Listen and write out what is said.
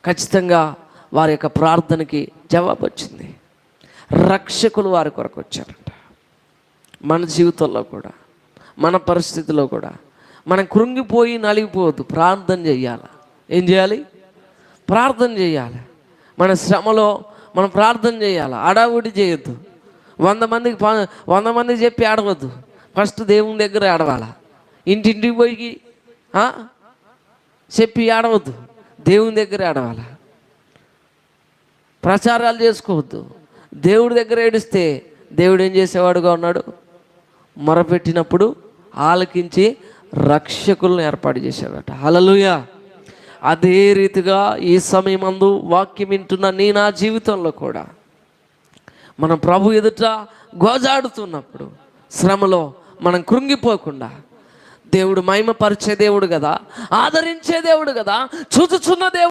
ఖచ్చితంగా వారి యొక్క ప్రార్థనకి జవాబు వచ్చింది. రక్షకులు వారి కొరకు వచ్చారంట. మన జీవితంలో కూడా, మన పరిస్థితిలో కూడా మనం కృంగిపోయి నలిగిపోవద్దు. ప్రార్థన చేయాలి. ఏం చేయాలి? ప్రార్థన చేయాలి. మన శ్రమలో మనం ప్రార్థన చేయాలి. అడావుడి చేయొద్దు. 100 మందికి చెప్పి ఆడవద్దు. ఫస్ట్ దేవుని దగ్గర ఆడవాలా. ఇంటింటికి పోయి చెప్పి ఆడవద్దు. దేవుని దగ్గర ఆడవాలా. ప్రచారాలు చేసుకోవద్దు. దేవుడి దగ్గర ఏడిస్తే దేవుడు ఏం చేసేవాడుగా ఉన్నాడు? మొరపెట్టినప్పుడు ఆలకించి రక్షకులను ఏర్పాటు చేశాడట. హల్లెలూయా. అదే రీతిగా ఈ సమయమందు వాక్యం వింటున్న నా జీవితంలో కూడా మనం ప్రభు ఎదుట గోజాడుతున్నప్పుడు, శ్రమలో మనం కృంగిపోకుండా, దేవుడు మహిమపరిచే దేవుడు కదా, ఆదరించే దేవుడు కదా, చూచుచున్న దేవుడు